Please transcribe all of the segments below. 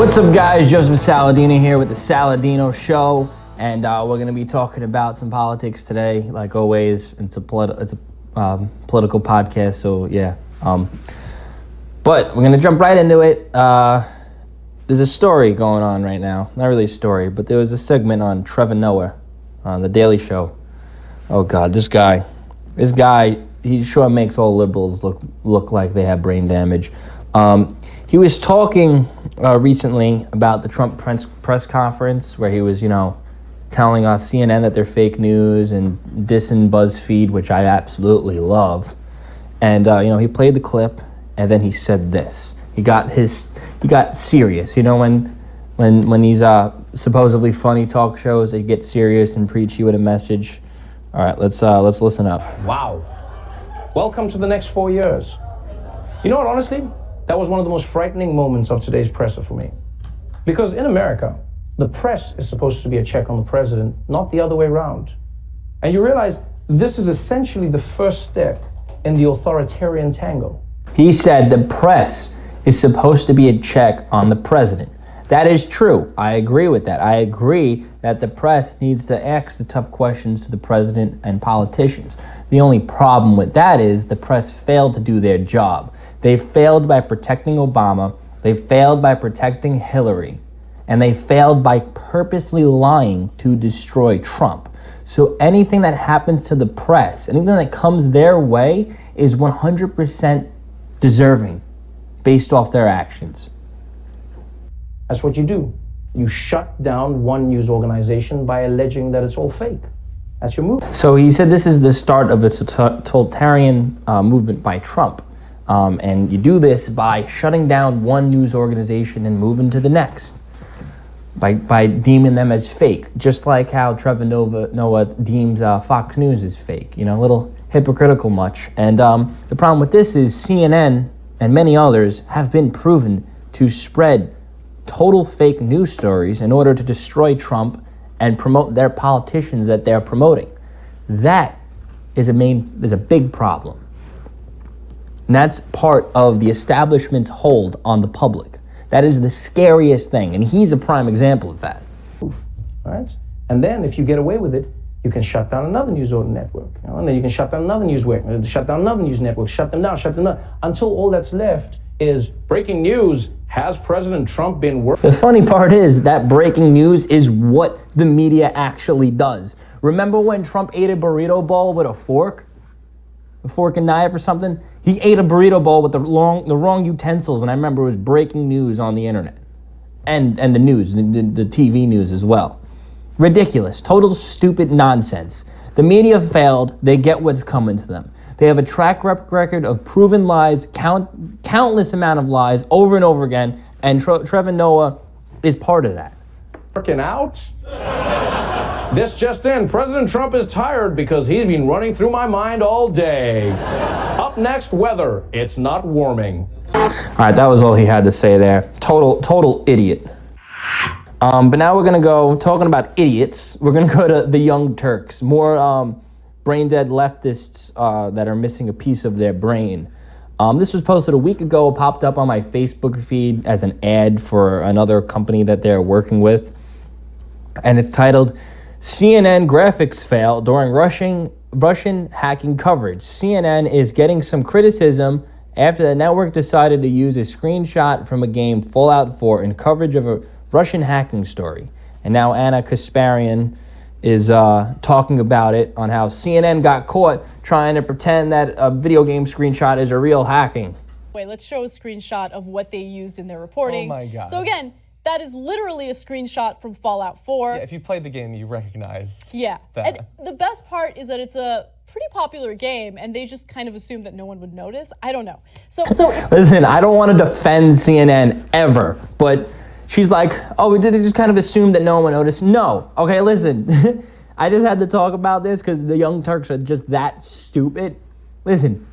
What's up, guys? Joseph Saladino here with the Saladino Show, and we're going to be talking about some politics today. Like always, it's a political podcast, so yeah. But we're going to jump right into it. There's a story going on right now. Not really a story, but there was a segment on Trevor Noah on The Daily Show. Oh, God, this guy, he sure makes all liberals look like they have brain damage. He was talking recently about the Trump press conference where he was, telling us CNN that they're fake news and dissing BuzzFeed, which I absolutely love. And, he played the clip and then he said this. He got serious. When these supposedly funny talk shows, they get serious and preach you with a message. All right, let's listen up. Wow. Welcome to the next 4 years. You know what, honestly? That was one of the most frightening moments of today's presser for me. Because in America, the press is supposed to be a check on the president, not the other way around. And you realize this is essentially the first step in the authoritarian tango. He said the press is supposed to be a check on the president. That is true. I agree with that. I agree that the press needs to ask the tough questions to the president and politicians. The only problem with that is the press failed to do their job. They failed by protecting Obama, they failed by protecting Hillary, and they failed by purposely lying to destroy Trump. So anything that happens to the press, anything that comes their way is 100% deserving based off their actions. That's what you do. You shut down one news organization by alleging that it's all fake. That's your move. So he said this is the start of a totalitarian movement by Trump. And you do this by shutting down one news organization and moving to the next, by deeming them as fake, just like how Trevor Noah deems Fox News as fake. A little hypocritical much. And the problem with this is CNN and many others have been proven to spread total fake news stories in order to destroy Trump and promote their politicians that they're promoting. That is a big problem. And that's part of the establishment's hold on the public. That is the scariest thing, and he's a prime example of that. All right? And then if you get away with it, you can shut down another news network. And then you can shut down another news network, shut down another news network, shut them down, until all that's left is breaking news. Has President Trump been working? The funny part is that breaking news is what the media actually does. Remember when Trump ate a burrito bowl with a fork and knife or something? He ate a burrito bowl with the wrong utensils, and I remember it was breaking news on the internet. And the news, the TV news as well. Ridiculous, total stupid nonsense. The media failed, they get what's coming to them. They have a track record of proven lies, countless amount of lies over and over again, and Trevor Noah is part of that. Working out? This just in, President Trump is tired because he's been running through my mind all day. Up next, weather. It's not warming. All right, that was all he had to say there. Total idiot. But now we're going to go, talking about idiots, we're going to go to the Young Turks. More brain-dead leftists that are missing a piece of their brain. This was posted a week ago, popped up on my Facebook feed as an ad for another company that they're working with. And it's titled, CNN graphics fail during Russian hacking coverage. CNN is getting some criticism after the network decided to use a screenshot from a game Fallout 4 in coverage of a Russian hacking story. And now Anna Kasparian is talking about it on how CNN got caught trying to pretend that a video game screenshot is a real hacking. Wait, let's show a screenshot of what they used in their reporting. Oh my God. So again, that is literally a screenshot from Fallout 4. Yeah, if you played the game, you recognize Yeah. that. And the best part is that it's a pretty popular game, and they just kind of assumed that no one would notice. I don't know. So Listen, I don't want to defend CNN ever, but she's like, oh, did they just kind of assume that no one would notice? No. Okay, listen. I just had to talk about this because the Young Turks are just that stupid. Listen,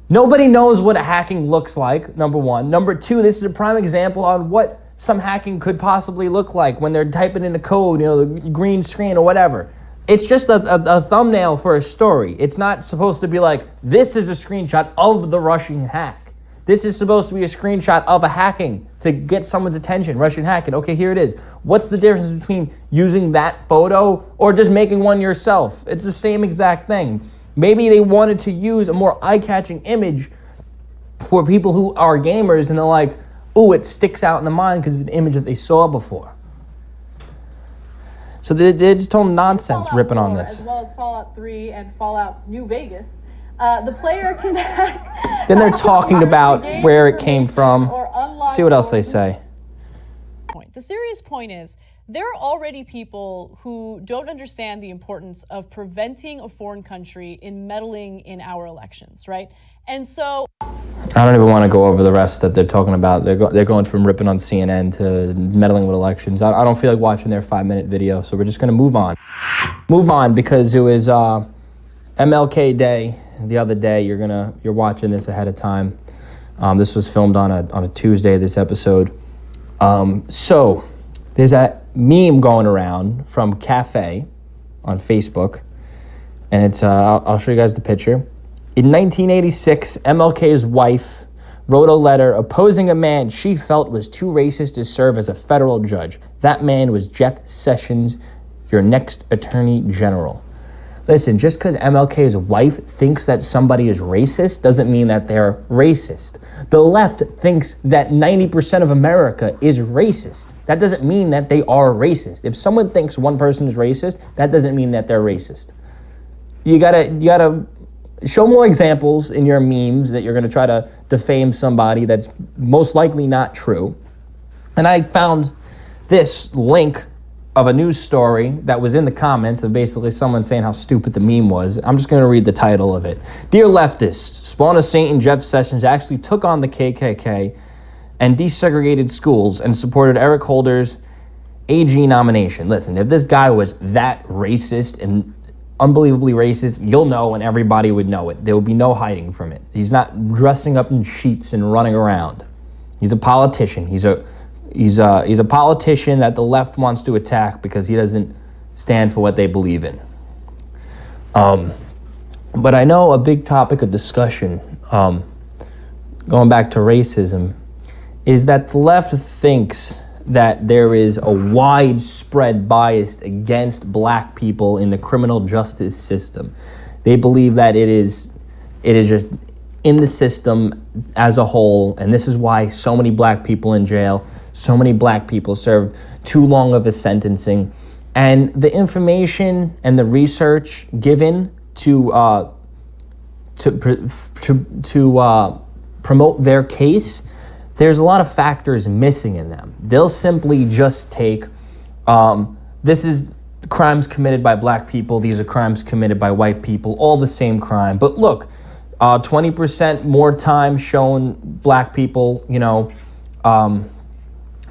nobody knows what hacking looks like, number one. Number two, this is a prime example on what some hacking could possibly look like when they're typing in the code, the green screen or whatever. It's just a thumbnail for a story. It's not supposed to be like, this is a screenshot of the Russian hack. This is supposed to be a screenshot of a hacking to get someone's attention, Russian hacking. Okay, here it is. What's the difference between using that photo or just making one yourself? It's the same exact thing. Maybe they wanted to use a more eye-catching image for people who are gamers, and they're like, oh, it sticks out in the mind because it's an image that they saw before. So they're just total nonsense Fallout ripping 4, on this. As well as Fallout 3 and Fallout New Vegas. The player can hack. Then they're talking about where it came from. See what else they say. The serious point is, there are already people who don't understand the importance of preventing a foreign country in meddling in our elections, right? And so I don't even want to go over the rest that they're talking about. They're going from ripping on CNN to meddling with elections. I don't feel like watching their 5-minute video, so we're just going to move on. Move on because it was MLK Day the other day. You're watching this ahead of time. This was filmed on a Tuesday, this episode. So there's a meme going around from Cafe on Facebook, and it's I'll show you guys the picture. In 1986, MLK's wife wrote a letter opposing a man she felt was too racist to serve as a federal judge. That man was Jeff Sessions, your next attorney general. Listen, just because MLK's wife thinks that somebody is racist doesn't mean that they're racist. The left thinks that 90% of America is racist. That doesn't mean that they are racist. If someone thinks one person is racist, that doesn't mean that they're racist. You gotta show more examples in your memes that you're gonna try to defame somebody that's most likely not true. And I found this link of a news story that was in the comments of basically someone saying how stupid the meme was. I'm just going to read the title of it. Dear leftists, spawn of Satan Jeff Sessions actually took on the KKK and desegregated schools and supported Eric Holder's AG nomination. Listen, if this guy was that racist and unbelievably racist, you'll know and everybody would know it. There would be no hiding from it. He's not dressing up in sheets and running around. He's a politician. He's a politician that the left wants to attack because he doesn't stand for what they believe in. But I know a big topic of discussion, going back to racism, is that the left thinks that there is a widespread bias against black people in the criminal justice system. They believe that it is just in the system as a whole, and this is why so many black people in jail. So many black people serve too long of a sentencing, and the information and the research given to promote their case, there's a lot of factors missing in them. They'll simply just take, this is crimes committed by black people, these are crimes committed by white people, all the same crime. But look, 20% more time shown black people,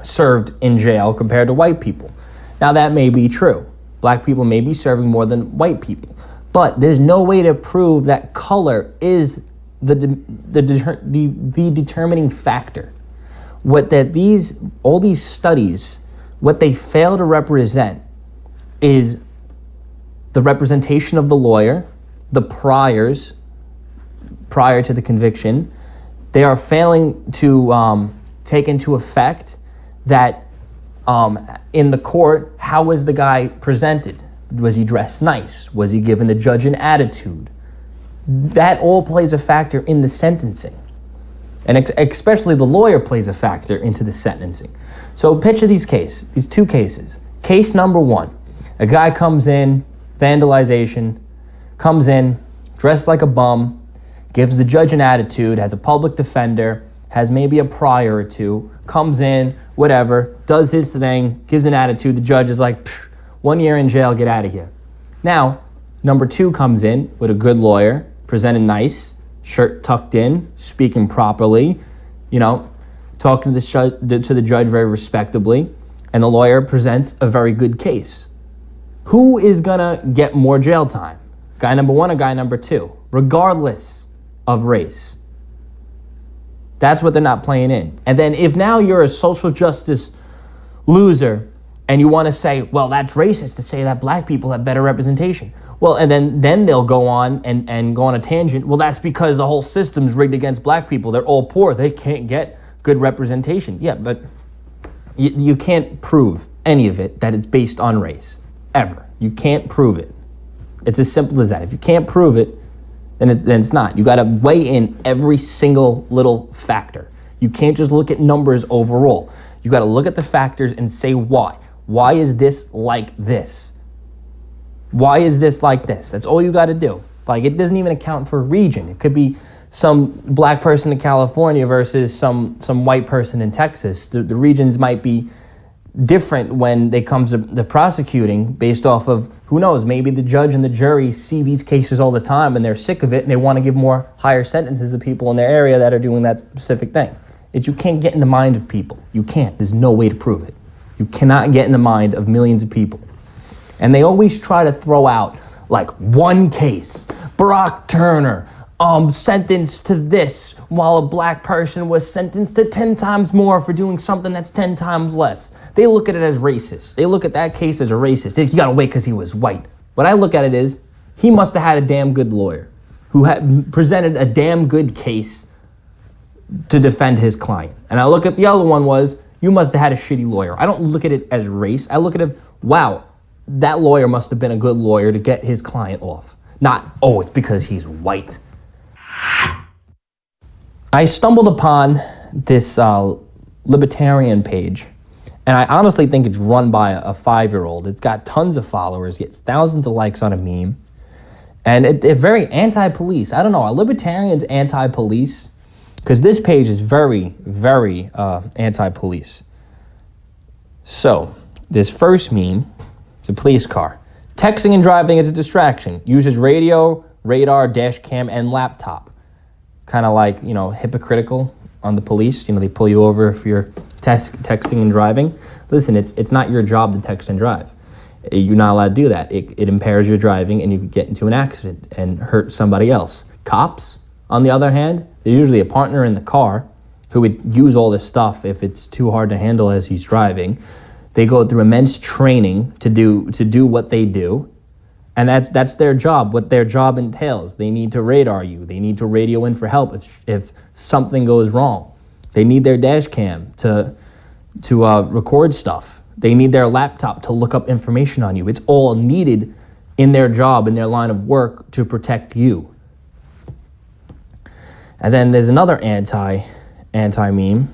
served in jail compared to white people. Now that may be true. Black people may be serving more than white people, but there's no way to prove that color is the determining factor. All these studies, what they fail to represent is the representation of the lawyer, the priors prior to the conviction. They are failing to take into effect that in the court, how was the guy presented? Was he dressed nice? Was he giving the judge an attitude? That all plays a factor in the sentencing. And especially the lawyer plays a factor into the sentencing. So picture these two cases. Case number one, a guy comes in, vandalization, comes in, dressed like a bum, gives the judge an attitude, has a public defender, has maybe a prior or two, comes in, whatever, does his thing, gives an attitude. The judge is like, 1 year in jail, get out of here. Now, number two comes in with a good lawyer, presented nice, shirt tucked in, speaking properly, talking to the judge very respectably, and the lawyer presents a very good case. Who is gonna get more jail time? Guy number one or guy number two, regardless of race? That's what they're not playing in. And then if now you're a social justice loser and you want to say, well, that's racist to say that black people have better representation. Well, and then they'll go on and go on a tangent. Well, that's because the whole system's rigged against black people. They're all poor. They can't get good representation. Yeah, but you can't prove any of it that it's based on race, ever. You can't prove it. It's as simple as that. If you can't prove it, then it's not. You got to weigh in every single little factor. You can't just look at numbers overall. You got to look at the factors and say why. Why is this like this? Why is this like this? That's all you got to do. Like, it doesn't even account for region. It could be some black person in California versus some white person in Texas. The regions might be different when it comes to the prosecuting based off of, who knows, maybe the judge and the jury see these cases all the time and they're sick of it and they want to give more higher sentences to people in their area that are doing that specific thing. You can't get in the mind of people. You can't. There's no way to prove it. You cannot get in the mind of millions of people. And they always try to throw out like one case. Barack Turner, sentenced to this, while a black person was sentenced to 10 times more for doing something that's 10 times less. They look at it as racist. They look at that case as a racist. You gotta wait because he was white. What I look at it is, he must have had a damn good lawyer who had presented a damn good case to defend his client. And I look at the other one was, you must have had a shitty lawyer. I don't look at it as race. I look at it, wow, that lawyer must have been a good lawyer to get his client off. Not, oh, it's because he's white. I stumbled upon this Libertarian page, and I honestly think it's run by a 5-year-old. It's got tons of followers, gets thousands of likes on a meme, and they're very anti-police. I don't know, are Libertarians anti-police? Because this page is very, very anti-police. So, this first meme, it's a police car. Texting and driving is a distraction. Uses radio, radar, dash cam, and laptop. Kind of like, hypocritical on the police. They pull you over if you're texting and driving. Listen, it's not your job to text and drive. You're not allowed to do that. It impairs your driving and you could get into an accident and hurt somebody else. Cops, on the other hand, they're usually a partner in the car who would use all this stuff if it's too hard to handle as he's driving. They go through immense training to do what they do. And that's their job, what their job entails. They need to radar you. They need to radio in for help if something goes wrong. They need their dash cam to record stuff. They need their laptop to look up information on you. It's all needed in their job, in their line of work to protect you. And then there's another anti-meme.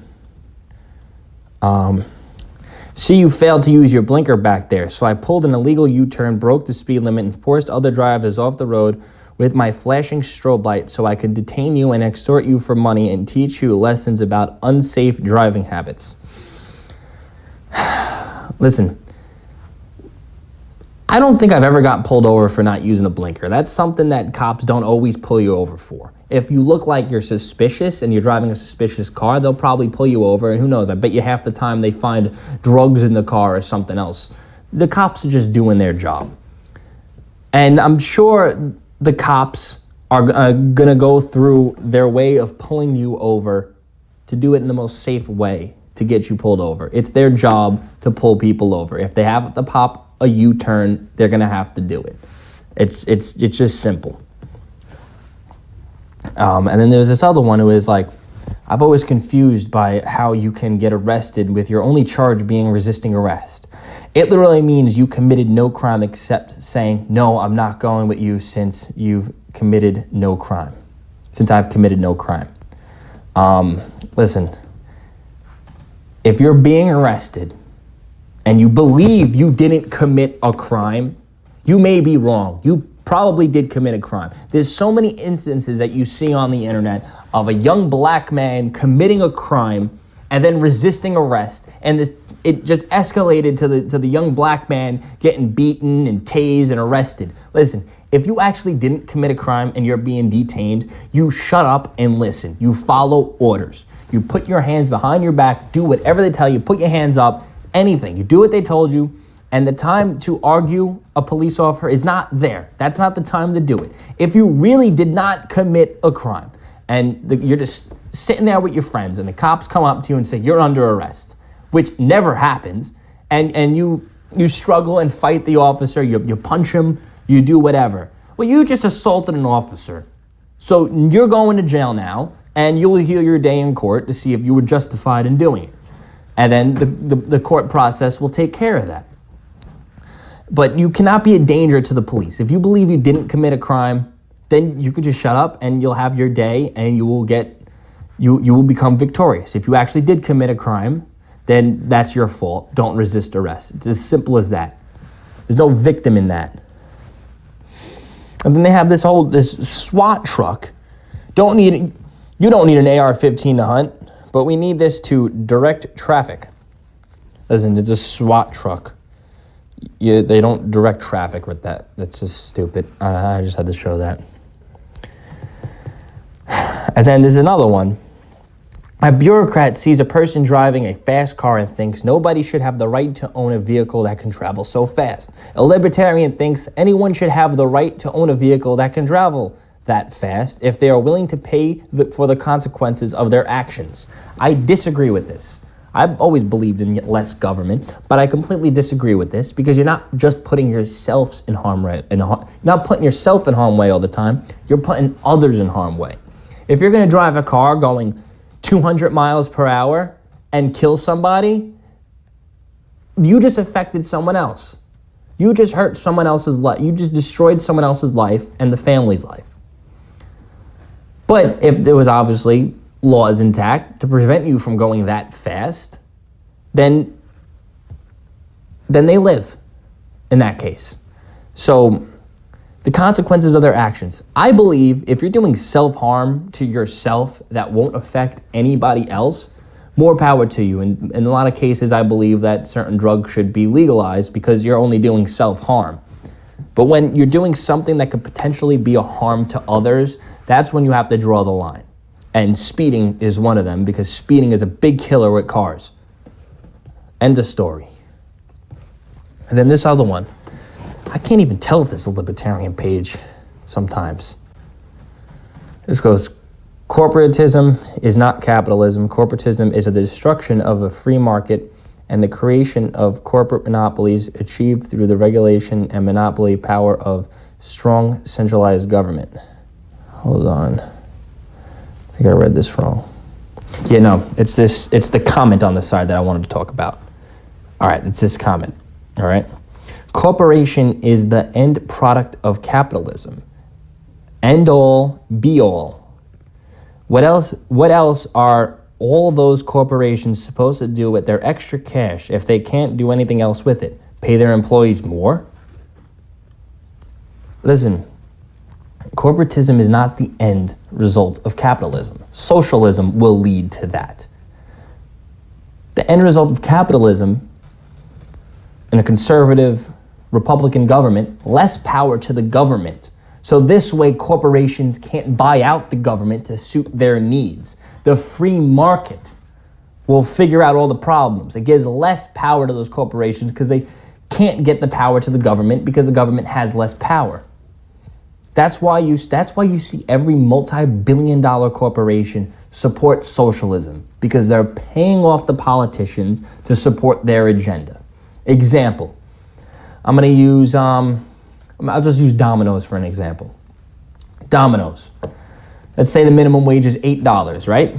See, you failed to use your blinker back there, so I pulled an illegal U-turn, broke the speed limit, and forced other drivers off the road with my flashing strobe light so I could detain you and extort you for money and teach you lessons about unsafe driving habits. Listen, I don't think I've ever gotten pulled over for not using a blinker. That's something that cops don't always pull you over for. If you look like you're suspicious and you're driving a suspicious car, they'll probably pull you over, and who knows, I bet you half the time they find drugs in the car or something else. The cops are just doing their job. And I'm sure the cops are gonna go through their way of pulling you over to do it in the most safe way to get you pulled over. It's their job to pull people over. If they have to pop a U-turn, they're gonna have to do it. It's just simple. And then there's this other one who is like, I've always confused by how you can get arrested with your only charge being resisting arrest. It literally means you committed no crime except saying, no, I'm not going with you since you've committed no crime. Since I've committed no crime. Listen, if you're being arrested and you believe you didn't commit a crime, you may be wrong. You probably did commit a crime. There's so many instances that you see on the internet of a young black man committing a crime and then resisting arrest, and it just escalated to the young black man getting beaten and tased and arrested. Listen, if you actually didn't commit a crime and you're being detained, you shut up and listen. You follow orders. You put your hands behind your back, do whatever they tell you, put your hands up, anything. You do what they told you. And the time to argue a police officer is not there. That's not the time to do it. If you really did not commit a crime and you're just sitting there with your friends and the cops come up to you and say, you're under arrest, which never happens, and you struggle and fight the officer, you punch him, you do whatever. Well, you just assaulted an officer. So you're going to jail now, and you'll hear your day in court to see if you were justified in doing it. And then the court process will take care of that. But you cannot be a danger to the police. If you believe you didn't commit a crime, then you could just shut up and you'll have your day and you will become victorious. If you actually did commit a crime, then that's your fault. Don't resist arrest. It's as simple as that. There's no victim in that. And then they have this SWAT truck. You don't need an AR-15 to hunt, but we need this to direct traffic. Listen, it's a SWAT truck. They don't direct traffic with that. That's just stupid. I just had to show that. And then there's another one. A bureaucrat sees a person driving a fast car and thinks nobody should have the right to own a vehicle that can travel so fast. A libertarian thinks anyone should have the right to own a vehicle that can travel that fast if they are willing to pay for the consequences of their actions. I disagree with this. I've always believed in less government, but I completely disagree with this because you're not just putting yourselves in not putting yourself in harm's way all the time. You're putting others in harm's way. If you're going to drive a car going 200 miles per hour and kill somebody, you just affected someone else. You just hurt someone else's life. You just destroyed someone else's life and the family's life. But if there was obviously laws intact to prevent you from going that fast, then they live in that case. So the consequences of their actions. I believe if you're doing self-harm to yourself that won't affect anybody else, more power to you. And in a lot of cases, I believe that certain drugs should be legalized because you're only doing self-harm. But when you're doing something that could potentially be a harm to others, that's when you have to draw the line. And speeding is one of them because speeding is a big killer with cars. End of story. And then this other one. I can't even tell if this is a libertarian page sometimes. This goes, corporatism is not capitalism. Corporatism is the destruction of a free market and the creation of corporate monopolies achieved through the regulation and monopoly power of strong centralized government. Hold on. I think I read this wrong. Yeah, no, it's the comment on the side that I wanted to talk about. All right, it's this comment, all right? Corporation is the end product of capitalism. End all, be all. What else are all those corporations supposed to do with their extra cash if they can't do anything else with it? Pay their employees more? Listen, corporatism is not the end result of capitalism. Socialism will lead to that. The end result of capitalism in a conservative Republican government, less power to the government. So this way corporations can't buy out the government to suit their needs. The free market will figure out all the problems. It gives less power to those corporations because they can't get the power to the government because the government has less power. That's why you see every multi-billion-dollar corporation support socialism because they're paying off the politicians to support their agenda. Example, I'll just use Domino's for an example. Domino's. Let's say the minimum wage is $8, right?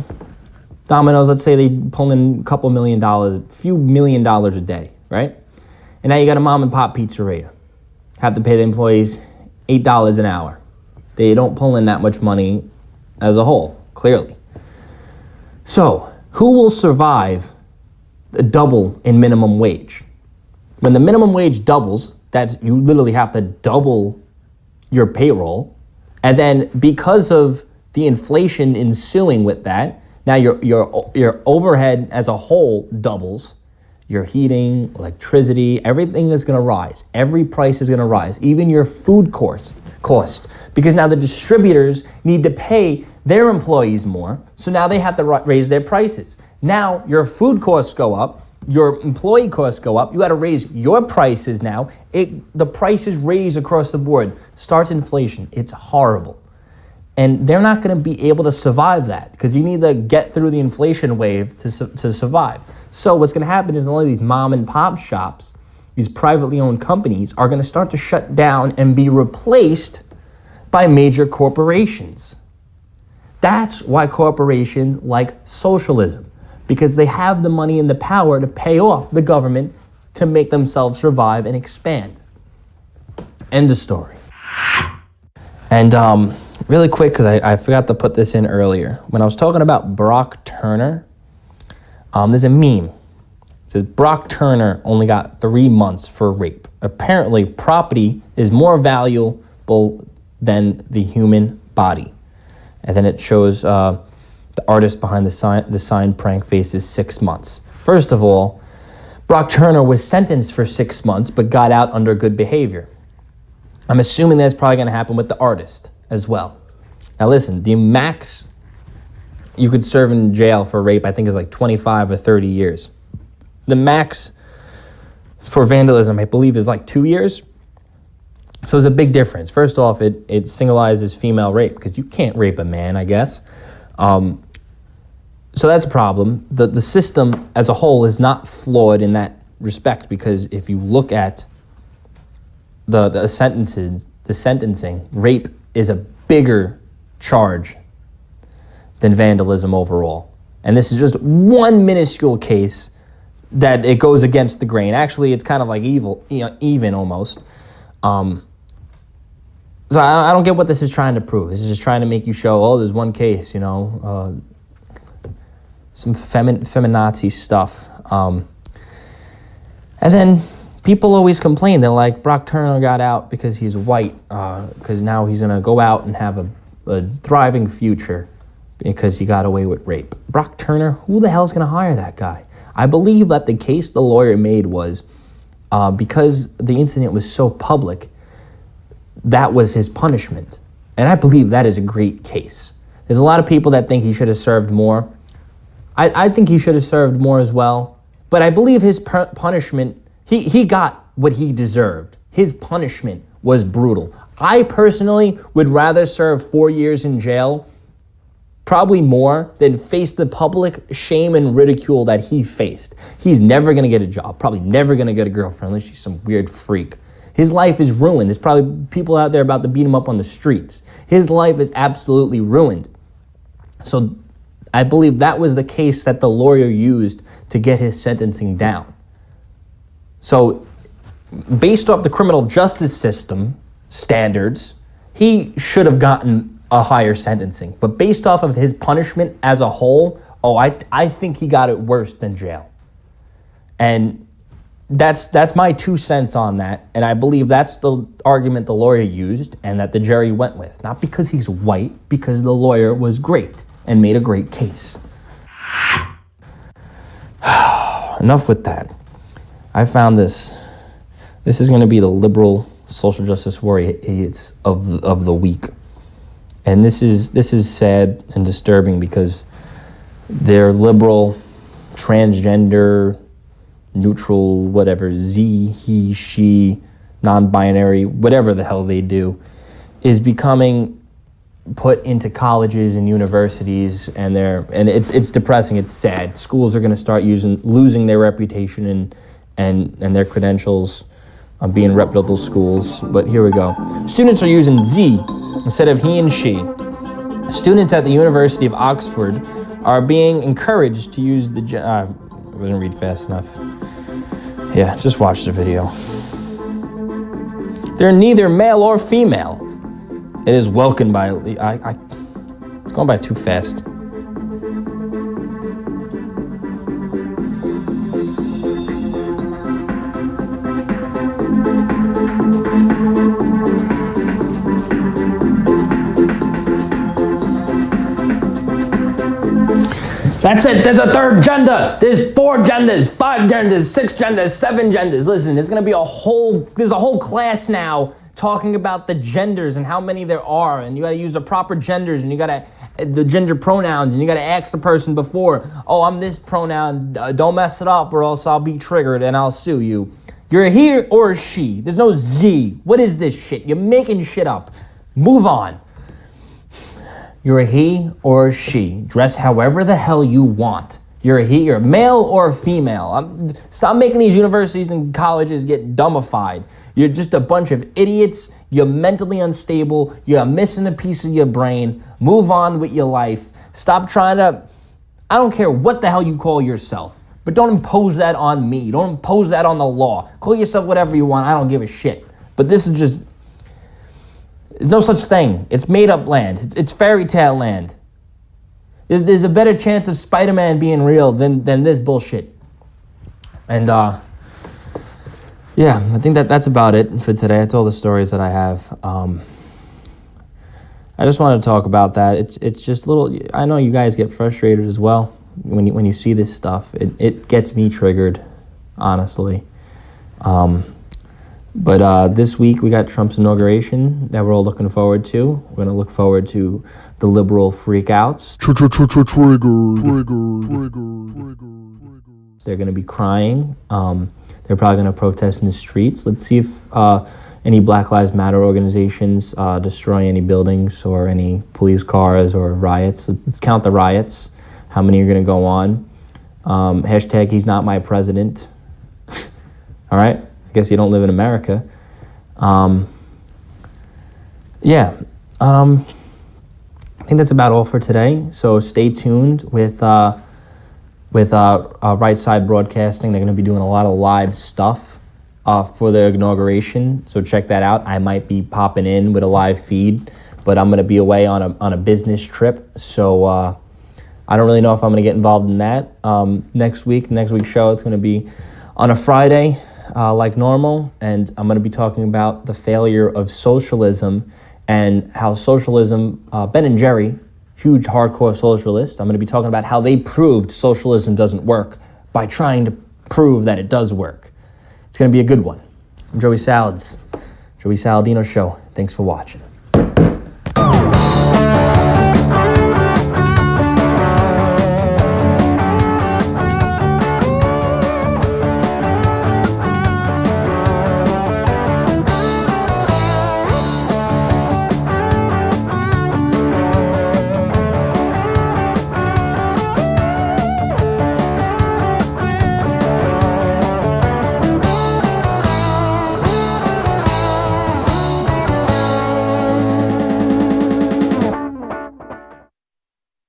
Domino's, let's say they pull in a few million dollars a day, right? And now you got a mom and pop pizzeria. Have to pay the employees $8 an hour. They don't pull in that much money as a whole, clearly. So, who will survive a double in minimum wage? When the minimum wage doubles, you literally have to double your payroll. And then because of the inflation ensuing with that, now your overhead as a whole doubles. Your heating, electricity, everything is going to rise. Every price is going to rise, even your food cost. Because now the distributors need to pay their employees more, so now they have to raise their prices. Now your food costs go up, your employee costs go up, you got to raise your prices now. The prices raise across the board. Starts inflation. It's horrible. And they're not going to be able to survive that because you need to get through the inflation wave to survive. So what's going to happen is all of these mom and pop shops these privately owned companies are going to start to shut down and be replaced by major corporations. That's why corporations like socialism, because they have the money and the power to pay off the government to make themselves survive and expand. End of story. And really quick, because I forgot to put this in earlier. When I was talking about Brock Turner, there's a meme. It says, Brock Turner only got 3 months for rape. Apparently, property is more valuable than the human body. And then it shows the artist behind the sign prank faces 6 months. First of all, Brock Turner was sentenced for 6 months, but got out under good behavior. I'm assuming that's probably going to happen with the artist as well. Now listen, the max you could serve in jail for rape, I think, is like 25 or 30 years. The max for vandalism, I believe, is like 2 years. So there's a big difference. First off, it singleizes female rape because you can't rape a man, I guess. So that's a problem. The system as a whole is not flawed in that respect, because if you look at the sentencing, rape is a bigger charge than vandalism overall. And this is just one minuscule case that it goes against the grain. Actually, it's kind of like even almost. So I don't get what this is trying to prove. This is just trying to make you show, oh, there's one case, some feminazi stuff. And then people always complain. They're like, Brock Turner got out because he's white, because now he's going to go out and have a thriving future because he got away with rape. Brock Turner, who the hell's going to hire that guy? I believe that the case the lawyer made was because the incident was so public, that was his punishment. And I believe that is a great case. There's a lot of people that think he should have served more. I think he should have served more as well. But I believe his punishment, he got what he deserved. His punishment was brutal. I personally would rather serve 4 years in jail, probably more, than face the public shame and ridicule that he faced. He's never going to get a job, probably never going to get a girlfriend unless she's some weird freak. His life is ruined. There's probably people out there about to beat him up on the streets. His life is absolutely ruined. So I believe that was the case that the lawyer used to get his sentencing down. So based off the criminal justice system standards, he should have gotten a higher sentencing. But based off of his punishment as a whole, I think he got it worse than jail. And that's my 2 cents on that. And I believe that's the argument the lawyer used and that the jury went with. Not because he's white, because the lawyer was great and made a great case. Enough with that. I found this. This is going to be the liberal social justice warrior idiots of the week. And this is sad and disturbing because they're liberal, transgender, neutral, whatever, Z, he, she, non-binary, whatever the hell they do, is becoming put into colleges and universities, and it's depressing. It's sad. Schools are going to start losing their reputation and their credentials on being reputable schools. But here we go. Students are using Z instead of he and she. Students at the University of Oxford are being encouraged to use the I didn't read fast enough. Yeah, just watch the video. They're neither male or female. It is welcomed by it's going by too fast. That's it. There's a third gender. There's 4 genders, 5 genders, 6 genders, 7 genders. Listen, there's gonna be a whole class now talking about the genders and how many there are, and you gotta use the proper genders, and you gotta the gender pronouns, and you gotta ask the person before, oh, I'm this pronoun, don't mess it up or else I'll be triggered and I'll sue you. You're a he or a she. There's no Z. What is this shit? You're making shit up. Move on. You're a he or a she. Dress however the hell you want. You're a male or a female. Stop making these universities and colleges get dumbified. You're just a bunch of idiots. You're mentally unstable. You're missing a piece of your brain. Move on with your life. Stop trying to, I don't care what the hell you call yourself, but don't impose that on me. Don't impose that on the law. Call yourself whatever you want. I don't give a shit. But this is just, there's no such thing. It's made up land. It's fairy tale land. There's a better chance of Spider-Man being real than this bullshit. And yeah, I think that's about it for today. That's all the stories that I have. I just wanted to talk about that. It's just a little. I know you guys get frustrated as well when you see this stuff. It gets me triggered, honestly. But this week we got Trump's inauguration that we're all looking forward to. We're going to look forward to the liberal freakouts. They're going to be crying. They're probably going to protest in the streets. Let's see if any Black Lives Matter organizations destroy any buildings or any police cars or riots. Let's count the riots. How many are going to go on? Hashtag he's not my president. All right? I guess you don't live in America. I think that's about all for today. So stay tuned with Right Side Broadcasting. They're going to be doing a lot of live stuff for their inauguration. So check that out. I might be popping in with a live feed, but I'm going to be away on a business trip. So I don't really know if I'm going to get involved in that. Next week's show, it's going to be on a Friday. Like normal, and I'm going to be talking about the failure of socialism and how socialism, Ben and Jerry, huge hardcore socialists, I'm going to be talking about how they proved socialism doesn't work by trying to prove that it does work. It's going to be a good one. I'm Joey Saladino Show. Thanks for watching.